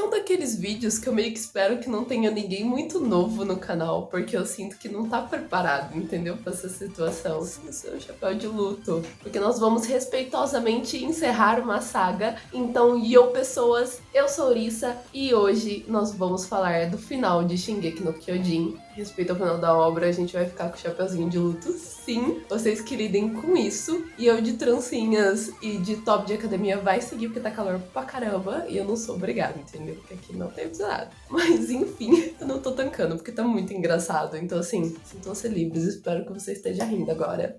um daqueles vídeos que eu meio que espero que não tenha ninguém muito novo no canal, porque eu sinto que não tá preparado, entendeu? Pra essa situação. Sim, seu chapéu de luto. Porque nós vamos respeitosamente encerrar uma saga. Então, yo pessoas, eu sou Orissa e hoje nós vamos falar do final de Shingeki no Kyojin. Respeito ao final da obra, a gente vai ficar com o chapeuzinho de luto, sim. Vocês que lidem com isso. E eu de trancinhas e de top de academia vai seguir porque tá calor pra caramba. E eu não sou obrigada, entendeu? Porque aqui não tem nada. Mas enfim, eu não tô tancando porque tá muito engraçado. Então assim, sintam-se livres. Espero que você esteja rindo agora.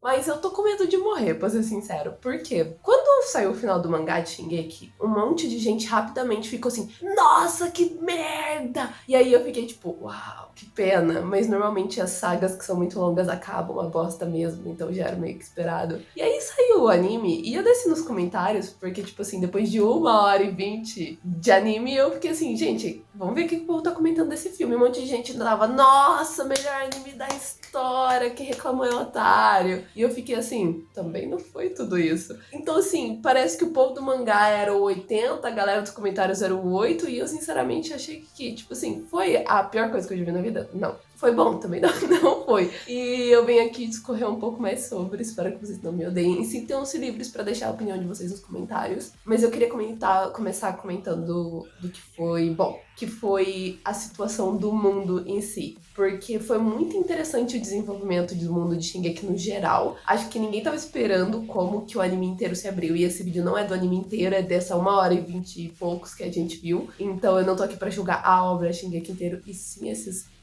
Mas eu tô com medo de morrer, pra ser sincero. Por quê? Quando saiu o final do mangá de Shingeki, um monte de gente rapidamente ficou assim, nossa, que merda! E aí eu fiquei tipo, uau, que pena. Mas normalmente as sagas que são muito longas acabam uma bosta mesmo, então já era meio que esperado. E aí saiu o anime, e eu desci nos comentários, porque tipo assim, depois de 1h20 de anime, eu fiquei assim, gente, vamos ver o que o povo tá comentando desse filme. Um monte de gente tava, nossa, melhor anime da história, que reclamou é otário. E eu fiquei assim, também não foi tudo isso. Então assim, parece que o povo do mangá era o 80, a galera dos comentários era o 8, e eu sinceramente achei que, tipo assim, foi a pior coisa que eu já vi na vida? Não. Foi bom? Também não foi. E eu venho aqui discorrer um pouco mais sobre, espero que vocês não me odeiem. E sintam-se livres pra deixar a opinião de vocês nos comentários. Mas eu queria começar comentando do que foi, bom, que foi a situação do mundo em si. Porque foi muito interessante o desenvolvimento do mundo de Shingeki no geral. Acho que ninguém tava esperando como que o anime inteiro se abriu. E esse vídeo não é do anime inteiro, é dessa 1h20 e poucos que a gente viu. Então eu não tô aqui pra julgar a obra Shingeki inteiro, e sim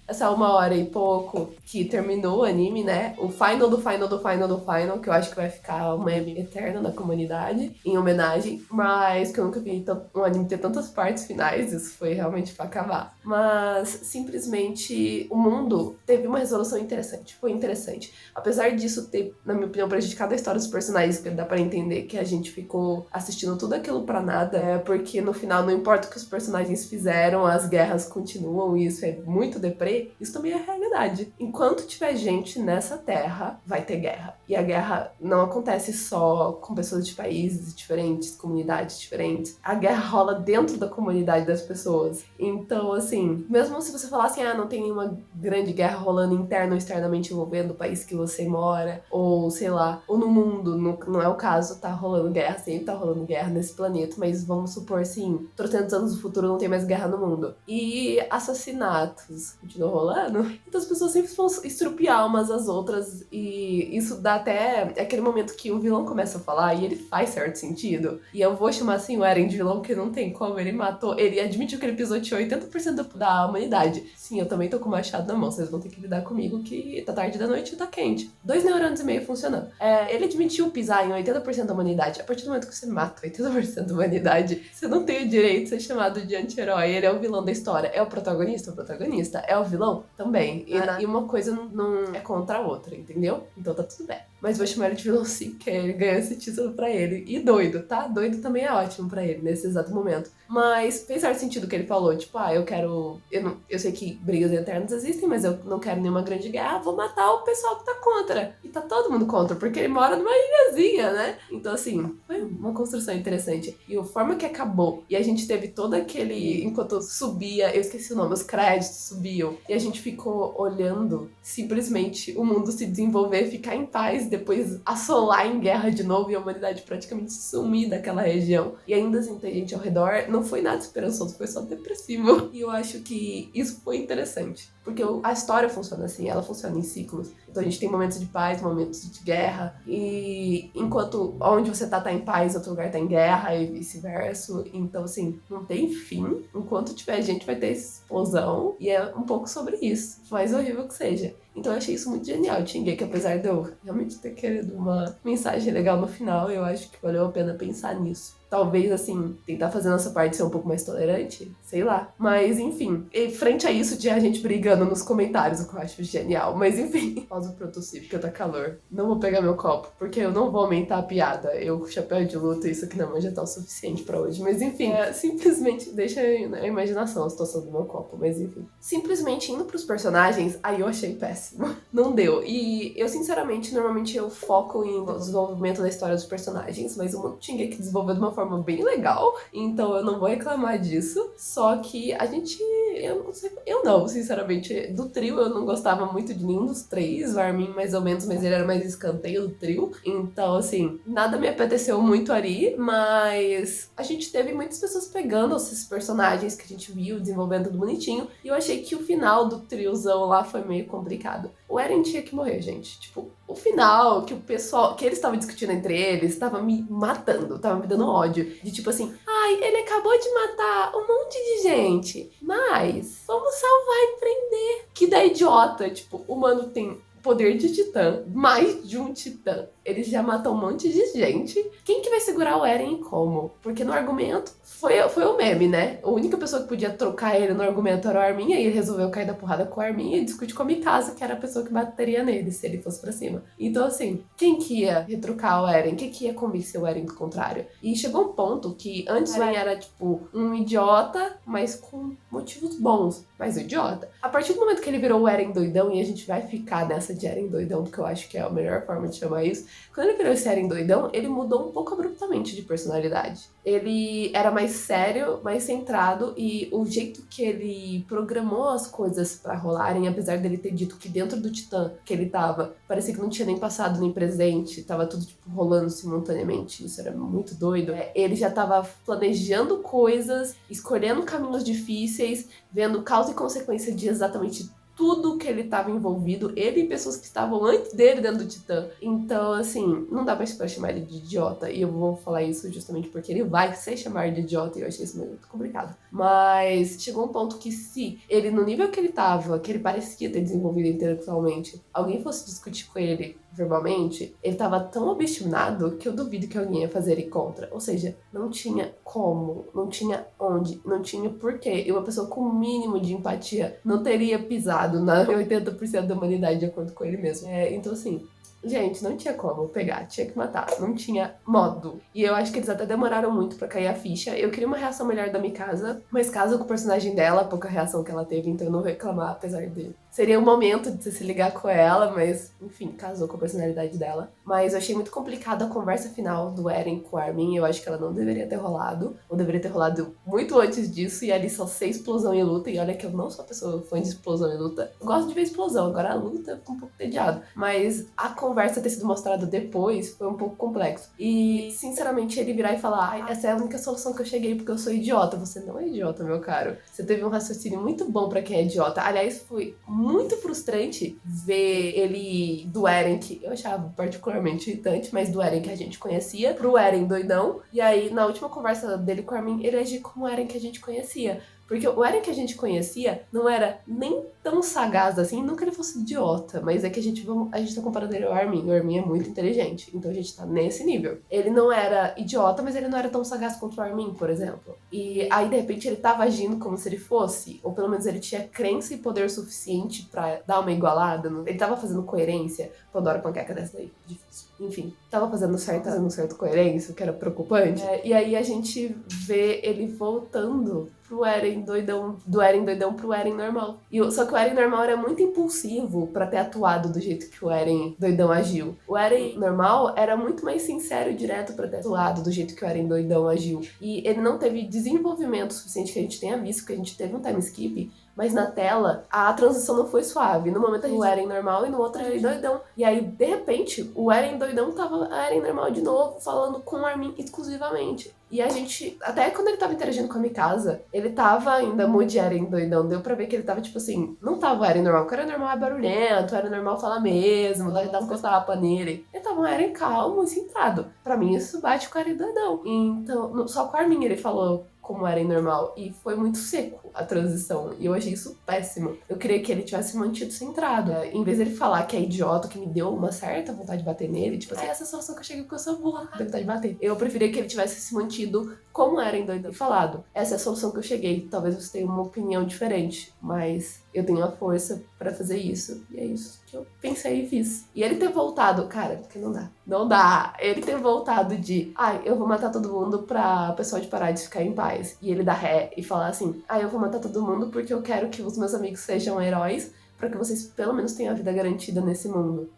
essa 1h e pouco que terminou o anime, né? O final do final do final do final, que eu acho que vai ficar um meme eterno na comunidade, em homenagem. Mas que eu nunca vi um anime ter tantas partes finais, isso foi realmente pra acabar. Mas, simplesmente, o mundo teve uma resolução interessante, foi interessante. Apesar disso ter, na minha opinião, prejudicado a história dos personagens, que dá pra entender que a gente ficou assistindo tudo aquilo pra nada, porque no final, não importa o que os personagens fizeram, as guerras continuam, e isso é muito deprê. Isso também é realidade. Enquanto tiver gente nessa terra, vai ter guerra. E a guerra não acontece só com pessoas de países diferentes, comunidades diferentes. A guerra rola dentro da comunidade das pessoas. Então, assim, mesmo se você falar assim, não tem nenhuma grande guerra rolando interna ou externamente envolvendo o país que você mora, ou sei lá, ou no mundo, não é o caso, tá rolando guerra, sempre tá rolando guerra nesse planeta, mas vamos supor, assim, 300 anos no futuro não tem mais guerra no mundo. E assassinatos continuam rolando, então as pessoas sempre vão estrupiar umas às outras, e isso dá até aquele momento que o vilão começa a falar e ele faz certo sentido. E eu vou chamar assim o Eren de vilão, porque não tem como, ele admitiu que ele pisoteou 80% da humanidade. Sim, eu também tô com o machado na mão, vocês vão ter que lidar comigo que tá tarde da noite e tá quente. 2 neurônios e meio funcionando. Ele admitiu pisar em 80% da humanidade. A partir do momento que você mata 80% da humanidade, você não tem o direito de ser chamado de anti-herói. Ele é o vilão da história. É o protagonista? O protagonista. É o vilão? Também. E uma coisa não é contra a outra, entendeu? Então tá tudo bem. Mas vou chamar ele de vilão sim, porque ele ganhou esse título pra ele. E doido, tá? Doido também é ótimo pra ele, nesse exato momento. Mas fez certo sentido o que ele falou. Tipo, eu quero... Eu sei que brigas eternas existem, mas eu não quero nenhuma grande guerra. Vou matar o pessoal que tá contra. E tá todo mundo contra, porque ele mora numa ilhazinha, né? Então, assim, foi uma construção interessante. E a forma que acabou, e a gente teve todo aquele... Enquanto subia, eu esqueci o nome, os créditos subiam. E a gente ficou olhando, simplesmente, o mundo se desenvolver, ficar em paz, depois assolar em guerra de novo e a humanidade praticamente sumir daquela região. E ainda assim tem gente ao redor, não foi nada esperançoso, foi só depressivo. E eu acho que isso foi interessante. Porque a história funciona assim, ela funciona em ciclos. Então a gente tem momentos de paz, momentos de guerra. E enquanto onde você tá em paz, outro lugar tá em guerra e vice-versa. Então assim, não tem fim. Enquanto tiver gente, vai ter explosão. E é um pouco sobre isso. Mais horrível que seja. Então eu achei isso muito genial, Shingeki, apesar de eu realmente ter querido uma mensagem legal no final, eu acho que valeu a pena pensar nisso. talvez, assim, tentar fazer a nossa parte ser um pouco mais tolerante, sei lá. Mas, enfim, e frente a isso, tinha a gente brigando nos comentários, o que eu acho genial. Mas, enfim, pausa pro tossir, porque tá calor. Não vou pegar meu copo, porque eu não vou aumentar a piada. Eu, chapéu de luto, isso aqui na mão já tá o suficiente pra hoje. Mas, enfim, simplesmente deixa a imaginação a situação do meu copo. Mas, enfim. Simplesmente indo pros personagens, aí eu achei péssimo. Não deu. E eu, sinceramente, normalmente eu foco em desenvolvimento da história dos personagens, mas o Shingeki desenvolveu de uma forma bem legal, então eu não vou reclamar disso. Só que a gente, eu não sei, eu não, sinceramente, do trio eu não gostava muito de nenhum dos três, o Armin mais ou menos, mas ele era mais escanteio do trio, então assim, nada me apeteceu muito ali, mas a gente teve muitas pessoas pegando esses personagens que a gente viu, desenvolvendo tudo bonitinho, e eu achei que o final do triozão lá foi meio complicado. O Eren tinha que morrer, gente, tipo, o final, que o pessoal, que eles estavam discutindo entre eles, tava me matando, tava me dando ódio. De tipo assim, ai, ele acabou de matar um monte de gente, mas vamos salvar e prender. Que da idiota, tipo, o mano tem poder de titã, mais de um titã. Eles já matam um monte de gente. Quem que vai segurar o Eren e como? Porque no argumento foi o meme, né? A única pessoa que podia trocar ele no argumento era o Armin, aí ele resolveu cair da porrada com o Armin e discute com a Mikasa, que era a pessoa que bateria nele se ele fosse pra cima. Então, assim, quem que ia retrucar o Eren? Quem que ia convencer o Eren do contrário? E chegou um ponto que antes o Eren era, tipo, um idiota, mas com motivos bons. Mas idiota. A partir do momento que ele virou o Eren doidão, e a gente vai ficar nessa de Eren doidão, porque eu acho que é a melhor forma de chamar isso, quando ele virou esse Eren doidão, ele mudou um pouco abruptamente de personalidade. Ele era mais sério, mais centrado, e o jeito que ele programou as coisas pra rolarem, apesar dele ter dito que dentro do Titã que ele tava, parecia que não tinha nem passado nem presente, tava tudo tipo rolando simultaneamente, isso era muito doido. Ele já tava planejando coisas, escolhendo caminhos difíceis, vendo causa e consequência de exatamente tudo que ele estava envolvido, ele e pessoas que estavam antes dele dentro do Titã. Então, assim, não dá mais pra chamar ele de idiota, e eu vou falar isso justamente porque ele vai ser chamado de idiota, e eu achei isso muito complicado. Mas chegou um ponto que se ele, no nível que ele tava, que ele parecia ter desenvolvido intelectualmente, alguém fosse discutir com ele verbalmente, ele tava tão obstinado que eu duvido que alguém ia fazer ele contra. Ou seja, não tinha como, não tinha onde, não tinha porquê. E uma pessoa com o mínimo de empatia não teria pisado na 80% da humanidade, de acordo com ele mesmo. Então, assim, gente, não tinha como pegar, tinha que matar, não tinha modo. E eu acho que eles até demoraram muito pra cair a ficha. Eu queria uma reação melhor da Mikasa, mas casou com o personagem dela, a pouca reação que ela teve, então eu não vou reclamar, apesar de... Seria o momento de você se ligar com ela, mas, enfim, casou com a personalidade dela. Mas eu achei muito complicado a conversa final do Eren com o Armin. Eu acho que ela não deveria ter rolado. Ou deveria ter rolado muito antes disso. E ali só ser explosão e luta. E olha que eu não sou uma pessoa fã de explosão e luta. Eu gosto de ver explosão. Agora a luta eu fico um pouco entediado. Mas a conversa ter sido mostrada depois foi um pouco complexo. E, sinceramente, ele virar e falar: ai, essa é a única solução que eu cheguei porque eu sou idiota. Você não é idiota, meu caro. Você teve um raciocínio muito bom pra quem é idiota. Aliás, foi muito frustrante ver ele do Eren, que eu achava particularmente irritante, mas do Eren que a gente conhecia, pro Eren doidão. E aí, na última conversa dele com o Armin, ele agiu como o Eren que a gente conhecia. Porque o Eren que a gente conhecia não era nem tão sagaz assim, não que ele fosse idiota, mas é que a gente tá comparando ele ao Armin. O Armin é muito inteligente, então a gente tá nesse nível. Ele não era idiota, mas ele não era tão sagaz quanto o Armin, por exemplo. E aí, de repente, ele tava agindo como se ele fosse, ou pelo menos ele tinha crença e poder suficiente pra dar uma igualada. Ele tava fazendo coerência. Pandora panqueca dessa daí, difícil. Enfim, tava fazendo certa coerência, o que era preocupante. E aí a gente vê ele voltando pro Eren doidão, do Eren doidão pro Eren normal. Só que o Eren normal era muito impulsivo pra ter atuado do jeito que o Eren doidão agiu. O Eren normal era muito mais sincero e direto pra ter atuado do jeito que o Eren doidão agiu. E ele não teve desenvolvimento suficiente que a gente tenha visto, porque a gente teve um time skip, mas na tela a transição não foi suave. No momento o Eren normal e no outro Eren doidão. E aí, de repente, o Eren doidão tava Eren normal de novo, falando com o Armin exclusivamente. E a gente, até quando ele tava interagindo com a Mikasa, ele tava ainda mood Eren doidão. Deu pra ver que ele tava, tipo assim, não tava o Eren normal, porque o Eren normal é barulhento, o Eren normal fala mesmo, dá um costa-rapa nele. Ele tava um Eren calmo e centrado. Pra mim, isso bate com o Eren doidão. Então, só com o Armin ele falou como era em normal. E foi muito seco a transição. E eu achei isso péssimo. Eu queria que ele tivesse mantido centrado. Em vez dele falar que é idiota, que me deu uma certa vontade de bater nele, tipo assim, essa é a solução que eu cheguei porque eu sou burra, deu vontade de bater. Eu preferia que ele tivesse se mantido como era em Doidão e falado. Essa é a solução que eu cheguei. Talvez você tenha uma opinião diferente, mas eu tenho a força pra fazer isso. E é isso que eu pensei e fiz. E ele ter voltado, cara, porque não dá. Não dá. Ele ter voltado de, eu vou matar todo mundo pra pessoal de parar de ficar em paz. E ele dar ré e falar assim, eu vou matar todo mundo porque eu quero que os meus amigos sejam heróis, pra que vocês pelo menos tenham a vida garantida nesse mundo.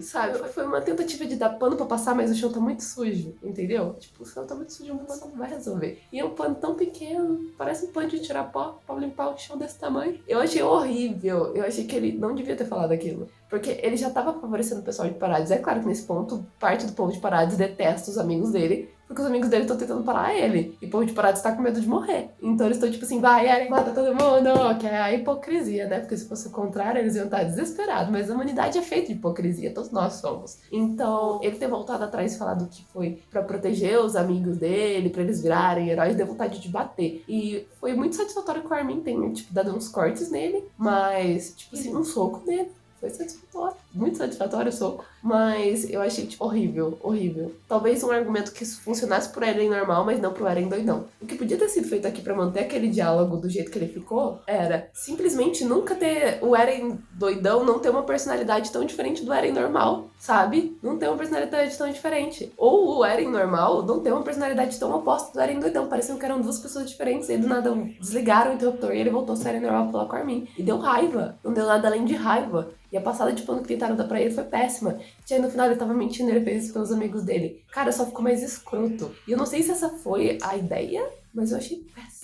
Sabe, foi uma tentativa de dar pano pra passar, mas o chão tá muito sujo, entendeu? Tipo, o chão tá muito sujo, um pano não vai resolver. E é um pano tão pequeno, parece um pano de tirar pó pra limpar o chão desse tamanho. Eu achei horrível, eu achei que ele não devia ter falado aquilo. Porque ele já tava favorecendo o pessoal de Parades. É claro que nesse ponto, parte do povo de Parades detesta os amigos dele, porque os amigos dele estão tentando parar ele. E o povo de Parades tá com medo de morrer. Então eles estão tipo assim, vai, mata todo mundo, que é a hipocrisia, né? Porque se fosse o contrário, eles iam estar desesperados. Mas a humanidade é feita de hipocrisia, todos nós somos. Então, ele ter voltado atrás e falado que foi pra proteger os amigos dele, pra eles virarem heróis, deu vontade de bater. E foi muito satisfatório que o Armin tenha, tipo, dado uns cortes nele, mas, tipo assim, um soco nele. Foi satisfatório, muito satisfatório o soco, mas eu achei, tipo, horrível. Talvez um argumento que funcionasse pro Eren normal, mas não pro Eren doidão. O que podia ter sido feito aqui pra manter aquele diálogo do jeito que ele ficou, era simplesmente nunca ter o Eren doidão não ter uma personalidade tão diferente do Eren normal, sabe? Não ter uma personalidade tão diferente. Ou o Eren normal não ter uma personalidade tão oposta do Eren doidão, parecendo que eram duas pessoas diferentes, e do nada desligaram o interruptor e ele voltou a ser Eren normal pra falar com a Armin. E deu raiva, não deu nada além de raiva. E a passada de pano que tentaram dar pra ele foi péssima. E aí no final ele tava mentindo, ele fez isso pelos amigos dele. Cara, só ficou mais escroto. E eu não sei se essa foi a ideia, mas eu achei péssimo.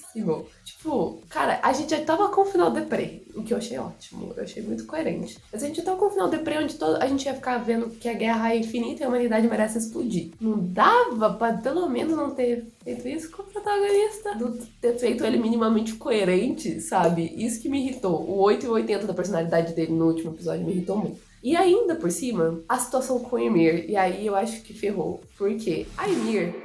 Tipo, cara, a gente já tava com o final deprê, o que eu achei ótimo. Eu achei muito coerente. Mas a gente já tava com o final deprê onde a gente ia ficar vendo que a guerra é infinita e a humanidade merece explodir. Não dava pra pelo menos não ter feito isso com o protagonista. Não ter feito ele minimamente coerente, sabe? Isso que me irritou. O 8 e o 80 da personalidade dele no último episódio me irritou muito. E ainda por cima, a situação com o Ymir. E aí eu acho que ferrou. Porque a Ymir,